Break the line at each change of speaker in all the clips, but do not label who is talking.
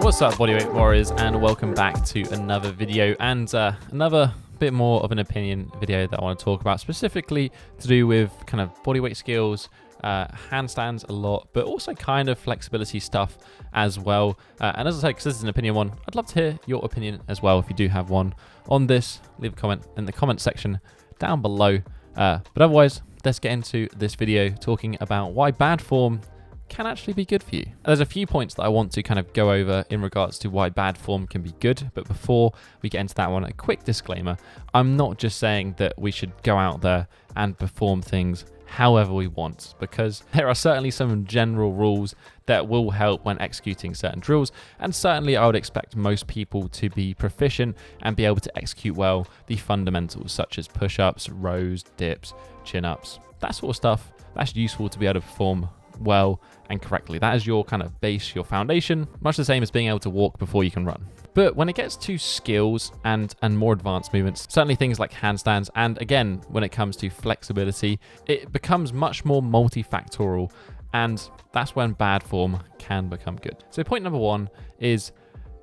What's up, bodyweight warriors, and welcome back to another video and another bit more of an opinion video that I want to talk about, specifically to do with kind of bodyweight skills, handstands a lot, but also kind of flexibility stuff as well. And as I said, because this is an opinion one, I'd love to hear your opinion as well. If you do have one on this, leave a comment in the comment section down below. But otherwise, let's get into this video talking about why bad form can actually be good for you. There's a few points that I want to kind of go over in regards to why bad form can be good, but before we get into that one, a quick disclaimer. I'm not just saying that we should go out there and perform things however we want, because there are certainly some general rules that will help when executing certain drills, and certainly I would expect most people to be proficient and be able to execute well the fundamentals such as push-ups, rows, dips, chin-ups, that sort of stuff. That's useful to be able to perform well and correctly. That is your kind of base, your foundation, much the same as being able to walk before you can run. But when it gets to skills and more advanced movements, certainly things like handstands, and again, when it comes to flexibility, it becomes much more multifactorial, and that's when bad form can become good. So point number one is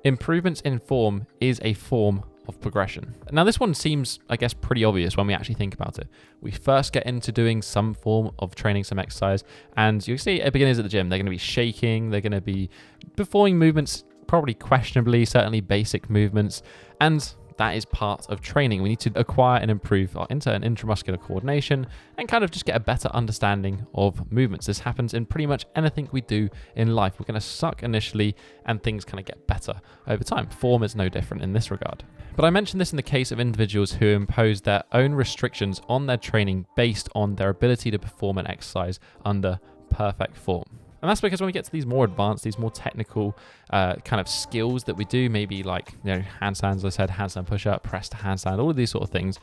improvements in form is a form of progression. Now this one seems, I guess, pretty obvious when we actually think about it. We first get into doing some form of training, some exercise, and you see beginners at the gym, they're going to be shaking, they're going to be performing movements probably questionably, certainly basic movements, and that is part of training. We need to acquire and improve our inter and intramuscular coordination and kind of just get a better understanding of movements. This happens in pretty much anything we do in life. We're going to suck initially and things kind of get better over time. Form is no different in this regard. But I mentioned this in the case of individuals who impose their own restrictions on their training based on their ability to perform an exercise under perfect form. And that's because when we get to these more advanced, these more technical kind of skills that we do, maybe like, handstands, as I said, handstand push-up, press to handstand, all of these sort of things,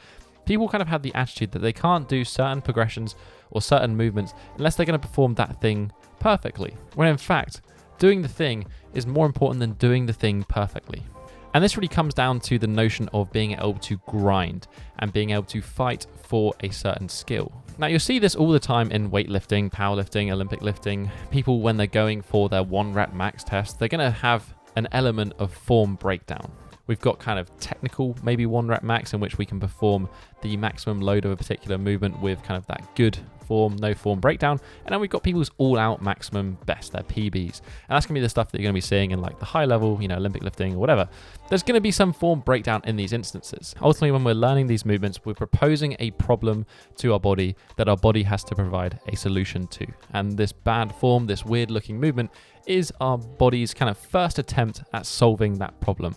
people kind of have the attitude that they can't do certain progressions or certain movements unless they're going to perform that thing perfectly. When in fact, doing the thing is more important than doing the thing perfectly. And this really comes down to the notion of being able to grind and being able to fight for a certain skill. Now you'll see this all the time in weightlifting, powerlifting, Olympic lifting. People, when they're going for their 1 rep max test, they're going to have an element of form breakdown. We've got kind of technical, maybe 1 rep max, in which we can perform the maximum load of a particular movement with kind of that good form, no form breakdown. And then we've got people's all-out maximum best, their PBs. And that's going to be the stuff that you're going to be seeing in like the high level, Olympic lifting or whatever. There's going to be some form breakdown in these instances. Ultimately, when we're learning these movements, we're proposing a problem to our body that our body has to provide a solution to. And this bad form, this weird-looking movement, is our body's kind of first attempt at solving that problem.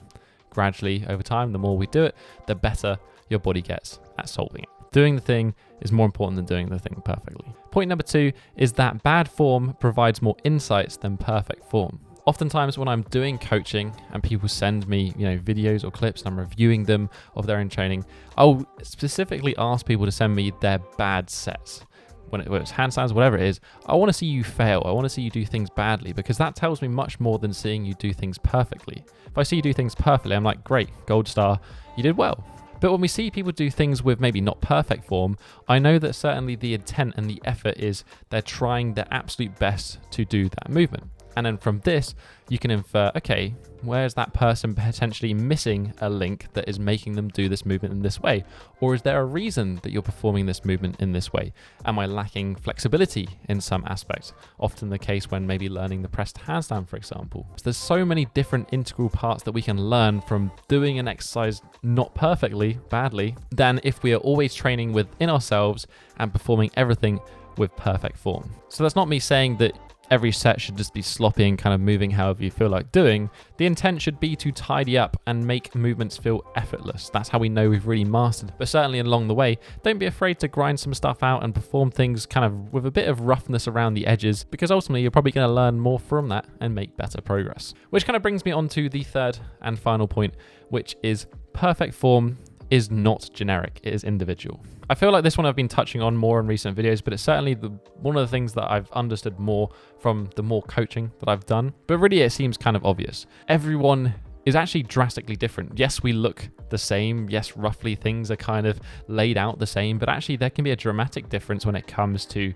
Gradually, over time, the more we do it, the better your body gets at solving it. Doing the thing is more important than doing the thing perfectly. Point number 2 is that bad form provides more insights than perfect form. Oftentimes when I'm doing coaching and people send me, videos or clips and I'm reviewing them of their own training, I'll specifically ask people to send me their bad sets. Whether it's handstands, whatever it is, I want to see you fail. I want to see you do things badly, because that tells me much more than seeing you do things perfectly. If I see you do things perfectly, I'm like, great, gold star, you did well. But when we see people do things with maybe not perfect form, I know that certainly the intent and the effort is they're trying their absolute best to do that movement. And then from this, you can infer, okay, where's that person potentially missing a link that is making them do this movement in this way? Or is there a reason that you're performing this movement in this way? Am I lacking flexibility in some aspects? Often the case when maybe learning the press to handstand, for example. So there's so many different integral parts that we can learn from doing an exercise not perfectly, badly, than if we are always training within ourselves and performing everything with perfect form. So that's not me saying that every set should just be sloppy and kind of moving however you feel like doing. The intent should be to tidy up and make movements feel effortless. That's how we know we've really mastered. But certainly along the way, don't be afraid to grind some stuff out and perform things kind of with a bit of roughness around the edges, because ultimately you're probably going to learn more from that and make better progress. Which kind of brings me on to the third and final point, which is perfect form is not generic, it is individual. I feel like this one I've been touching on more in recent videos, but it's certainly one of the things that I've understood more from the more coaching that I've done. But really it seems kind of obvious. Everyone is actually drastically different. Yes, we look the same. Yes, roughly things are kind of laid out the same, but actually there can be a dramatic difference when it comes to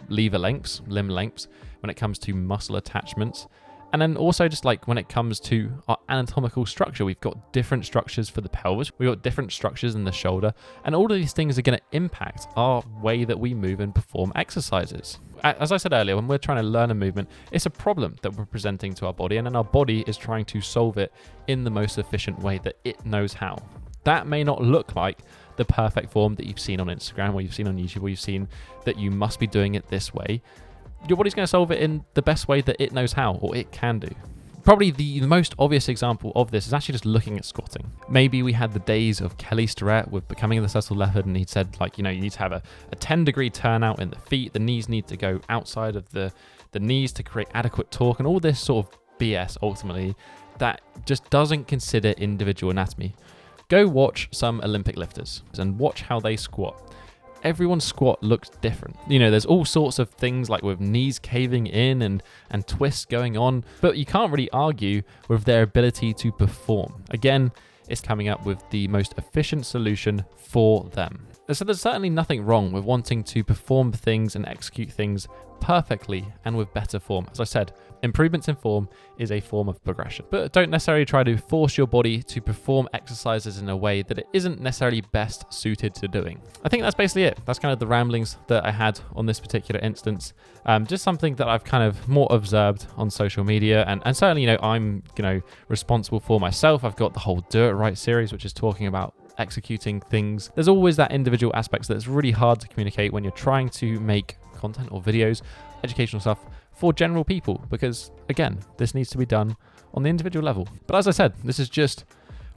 lever lengths, limb lengths, when it comes to muscle attachments, And then also just like when it comes to our anatomical structure, we've got different structures for the pelvis, we've got different structures in the shoulder, and all of these things are going to impact our way that we move and perform exercises. As I said earlier, when we're trying to learn a movement, it's a problem that we're presenting to our body, and then our body is trying to solve it in the most efficient way that it knows how. That may not look like the perfect form that you've seen on Instagram or you've seen on YouTube, or you've seen that you must be doing it this way. Your body's going to solve it in the best way that it knows how, or it can do. Probably the most obvious example of this is actually just looking at squatting. Maybe we had the days of Kelly Starrett with Becoming the Successful Leopard, and he said, like, you need to have a 10-degree turnout in the feet. The knees need to go outside of the knees to create adequate torque, and all this sort of BS ultimately that just doesn't consider individual anatomy. Go watch some Olympic lifters and watch how they squat. Everyone's squat looks different. There's all sorts of things like with knees caving in and twists going on, but you can't really argue with their ability to perform. Again, it's coming up with the most efficient solution for them. So there's certainly nothing wrong with wanting to perform things and execute things perfectly and with better form. As I said, improvements in form is a form of progression. But don't necessarily try to force your body to perform exercises in a way that it isn't necessarily best suited to doing. I think that's basically it. That's kind of the ramblings that I had on this particular instance. Just something that I've kind of more observed on social media, and certainly, I'm responsible for myself. I've got the whole Do It Right series, which is talking about executing things. There's always that individual aspect that's really hard to communicate when you're trying to make content or videos, educational stuff for general people, because again, this needs to be done on the individual level. But as I said, this is just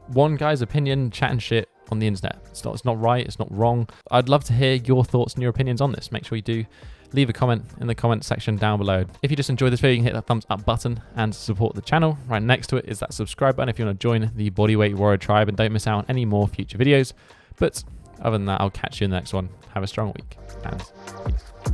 one guy's opinion chatting shit on the internet. It's not right, it's not wrong. I'd love to hear your thoughts and your opinions on this. Make sure you do leave a comment in the comment section down below. If you just enjoyed this video, you can hit that thumbs up button and support the channel. Right next to it is that subscribe button if you want to join the Bodyweight Warrior tribe and don't miss out on any more future videos. But other than that, I'll catch you in the next one. Have a strong week and peace.